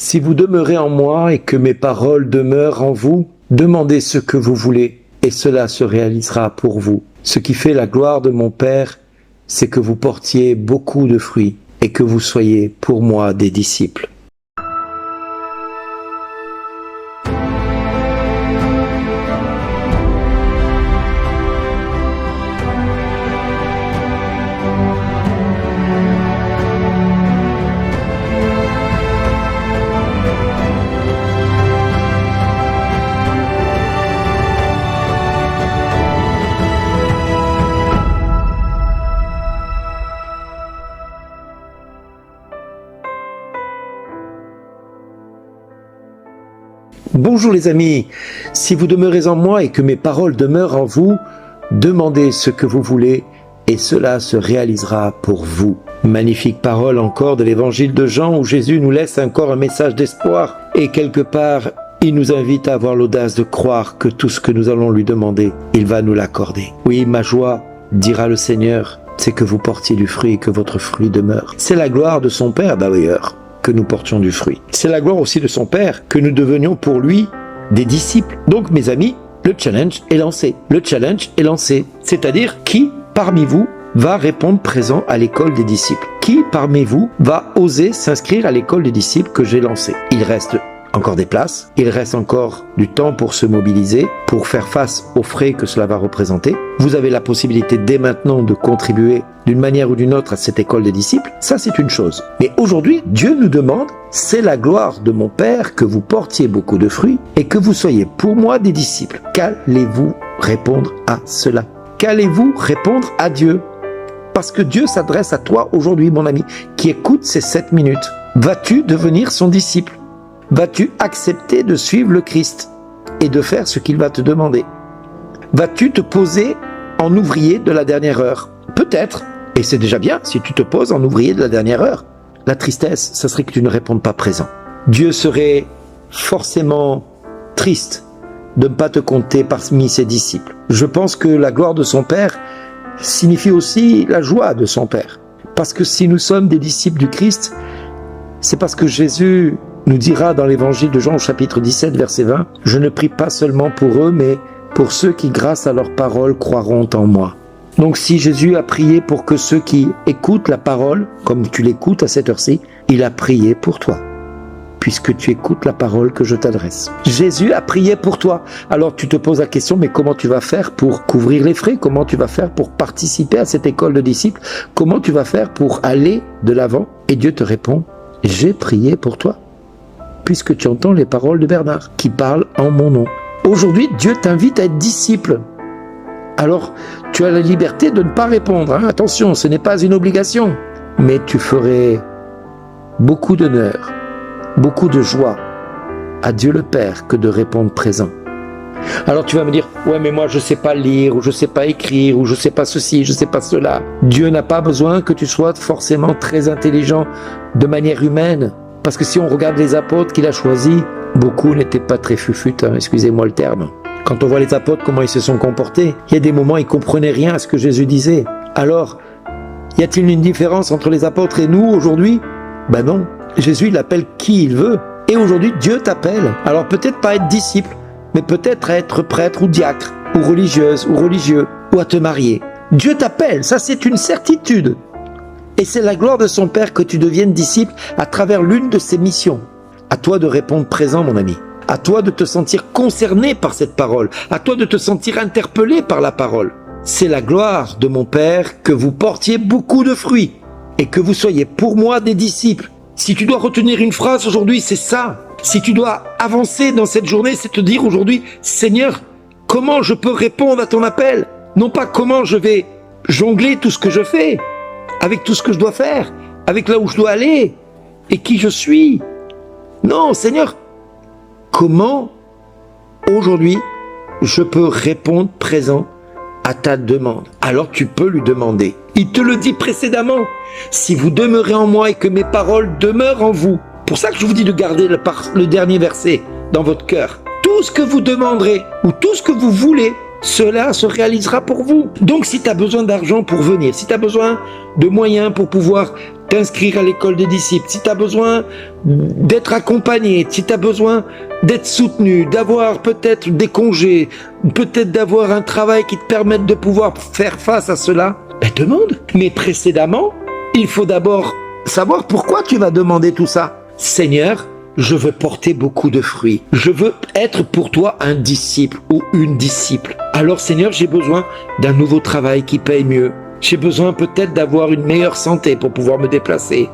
Si vous demeurez en moi et que mes paroles demeurent en vous, demandez ce que vous voulez et cela se réalisera pour vous. Ce qui fait la gloire de mon Père, c'est que vous portiez beaucoup de fruits et que vous soyez pour moi des disciples. Bonjour les amis, si vous demeurez en moi et que mes paroles demeurent en vous, demandez ce que vous voulez et cela se réalisera pour vous. Magnifique parole encore de l'évangile de Jean où Jésus nous laisse encore un message d'espoir et quelque part il nous invite à avoir l'audace de croire que tout ce que nous allons lui demander, il va nous l'accorder. Oui, ma joie, dira le Seigneur, c'est que vous portiez du fruit et que votre fruit demeure. C'est la gloire de son Père d'ailleurs que nous portions du fruit. C'est la gloire aussi de son Père, que nous devenions pour lui des disciples. Donc mes amis, le challenge est lancé. Le challenge est lancé. C'est-à-dire, qui parmi vous va répondre présent à l'école des disciples? Qui parmi vous va oser s'inscrire à l'école des disciples que j'ai lancée? Il reste encore des places, il reste encore du temps pour se mobiliser, pour faire face aux frais que cela va représenter. Vous avez la possibilité dès maintenant de contribuer d'une manière ou d'une autre à cette école des disciples. Ça, c'est une chose. Mais aujourd'hui, Dieu nous demande, c'est la gloire de mon Père que vous portiez beaucoup de fruits et que vous soyez pour moi des disciples. Qu'allez-vous répondre à cela? Qu'allez-vous répondre à Dieu? Parce que Dieu s'adresse à toi aujourd'hui, mon ami, qui écoute ces 7 minutes. Vas-tu devenir son disciple? Vas-tu accepter de suivre le Christ et de faire ce qu'il va te demander? Vas-tu te poser en ouvrier de la dernière heure? Peut-être, et c'est déjà bien si tu te poses en ouvrier de la dernière heure. La tristesse, ça serait que tu ne répondes pas présent. Dieu serait forcément triste de ne pas te compter parmi ses disciples. Je pense que la gloire de son Père signifie aussi la joie de son Père. Parce que si nous sommes des disciples du Christ, c'est parce que Jésus nous dira dans l'évangile de Jean au chapitre 17 verset 20, « Je ne prie pas seulement pour eux, mais pour ceux qui grâce à leur parole croiront en moi. » Donc si Jésus a prié pour que ceux qui écoutent la parole, comme tu l'écoutes à cette heure-ci, il a prié pour toi, puisque tu écoutes la parole que je t'adresse. Jésus a prié pour toi. Alors tu te poses la question, mais comment tu vas faire pour couvrir les frais? Comment tu vas faire pour participer à cette école de disciples? Comment tu vas faire pour aller de l'avant? Et Dieu te répond, j'ai prié pour toi, puisque tu entends les paroles de Bernard, qui parle en mon nom. Aujourd'hui, Dieu t'invite à être disciple. Alors, tu as la liberté de ne pas répondre. Hein? Attention, ce n'est pas une obligation. Mais tu ferais beaucoup d'honneur, beaucoup de joie à Dieu le Père que de répondre présent. Alors tu vas me dire, ouais mais moi je ne sais pas lire, ou je ne sais pas écrire, ou je ne sais pas ceci, je ne sais pas cela. Dieu n'a pas besoin que tu sois forcément très intelligent de manière humaine. Parce que si on regarde les apôtres qu'il a choisis, beaucoup n'étaient pas très fufut, hein, excusez-moi le terme. Quand on voit les apôtres, comment ils se sont comportés, il y a des moments où ils ne comprenaient rien à ce que Jésus disait. Alors, y a-t-il une différence entre les apôtres et nous aujourd'hui? Ben non, Jésus il appelle qui il veut. Et aujourd'hui, Dieu t'appelle. Alors peut-être pas être disciple, mais peut-être à être prêtre ou diacre, ou religieuse, ou religieux, ou à te marier. Dieu t'appelle, ça c'est une certitude. Et c'est la gloire de son Père que tu deviennes disciple à travers l'une de ses missions. À toi de répondre présent, mon ami. À toi de te sentir concerné par cette parole. À toi de te sentir interpellé par la parole. C'est la gloire de mon Père que vous portiez beaucoup de fruits et que vous soyez pour moi des disciples. Si tu dois retenir une phrase aujourd'hui, c'est ça. Si tu dois avancer dans cette journée, c'est te dire aujourd'hui, Seigneur, comment je peux répondre à ton appel? Non pas comment je vais jongler tout ce que je fais, avec tout ce que je dois faire, avec là où je dois aller, et qui je suis. Non, Seigneur, comment aujourd'hui je peux répondre présent à ta demande? Alors tu peux lui demander. Il te le dit précédemment. Si vous demeurez en moi et que mes paroles demeurent en vous. Pour ça que je vous dis de garder le dernier verset dans votre cœur. Tout ce que vous demanderez ou tout ce que vous voulez, cela se réalisera pour vous. Donc si tu as besoin d'argent pour venir, si tu as besoin de moyens pour pouvoir t'inscrire à l'école des disciples, si tu as besoin d'être accompagné, si tu as besoin d'être soutenu, d'avoir peut-être des congés, peut-être d'avoir un travail qui te permette de pouvoir faire face à cela, ben demande. Mais précédemment, il faut d'abord savoir pourquoi tu vas demander tout ça. Seigneur, je veux porter beaucoup de fruits. Je veux être pour toi un disciple ou une disciple. Alors Seigneur, j'ai besoin d'un nouveau travail qui paye mieux. J'ai besoin peut-être d'avoir une meilleure santé pour pouvoir me déplacer.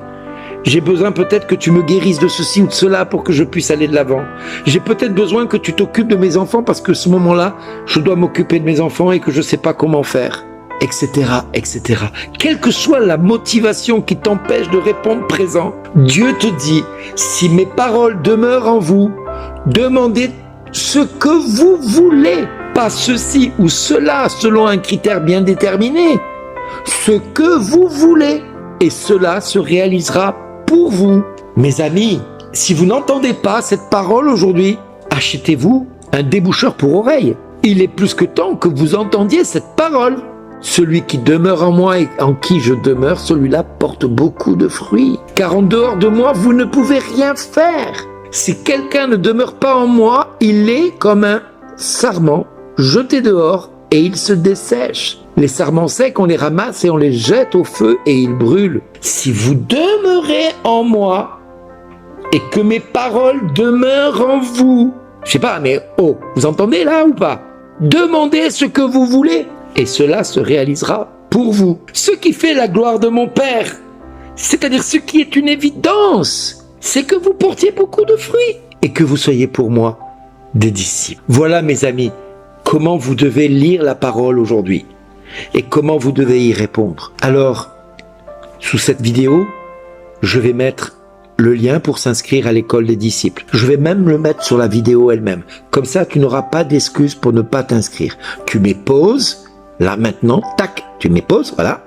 J'ai besoin peut-être que tu me guérisses de ceci ou de cela pour que je puisse aller de l'avant. J'ai peut-être besoin que tu t'occupes de mes enfants parce que ce moment-là, je dois m'occuper de mes enfants et que je ne sais pas comment faire, etc., etc. Quelle que soit la motivation qui t'empêche de répondre présent, Dieu te dit, si mes paroles demeurent en vous, demandez ce que vous voulez, pas ceci ou cela selon un critère bien déterminé. Ce que vous voulez, et cela se réalisera pour vous. Mes amis, si vous n'entendez pas cette parole aujourd'hui, achetez-vous un déboucheur pour oreille. Il est plus que temps que vous entendiez cette parole. Celui qui demeure en moi et en qui je demeure, celui-là porte beaucoup de fruits. Car en dehors de moi, vous ne pouvez rien faire. Si quelqu'un ne demeure pas en moi, il est comme un sarment jeté dehors et il se dessèche. Les sarments secs, on les ramasse et on les jette au feu et ils brûlent. Si vous demeurez en moi et que mes paroles demeurent en vous, je sais pas, mais oh, vous entendez là ou pas? Demandez ce que vous voulez et cela se réalisera pour vous. Ce qui fait la gloire de mon Père, c'est-à-dire ce qui est une évidence, c'est que vous portiez beaucoup de fruits et que vous soyez pour moi des disciples. Voilà mes amis, comment vous devez lire la parole aujourd'hui et comment vous devez y répondre. Alors, sous cette vidéo, je vais mettre le lien pour s'inscrire à l'école des disciples. Je vais même le mettre sur la vidéo elle-même. Comme ça, tu n'auras pas d'excuse pour ne pas t'inscrire. Tu mets pause, là maintenant, tac, tu mets pause, voilà,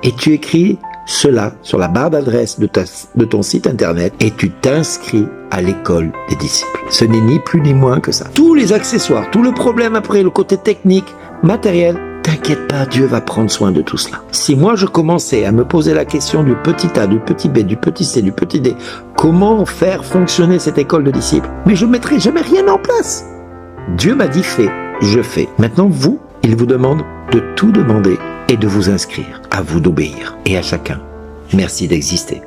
et tu écris cela sur la barre d'adresse de ton site internet et tu t'inscris à l'école des disciples. Ce n'est ni plus ni moins que ça. Tous les accessoires, tout le problème après, le côté technique, matériel, t'inquiète pas, Dieu va prendre soin de tout cela. Si moi je commençais à me poser la question du petit A, du petit B, du petit C, du petit D, comment faire fonctionner cette école de disciples, mais je ne mettrai jamais rien en place. Dieu m'a dit fais, je fais. Maintenant vous, il vous demande de tout demander et de vous inscrire. À vous d'obéir. Et à chacun, merci d'exister.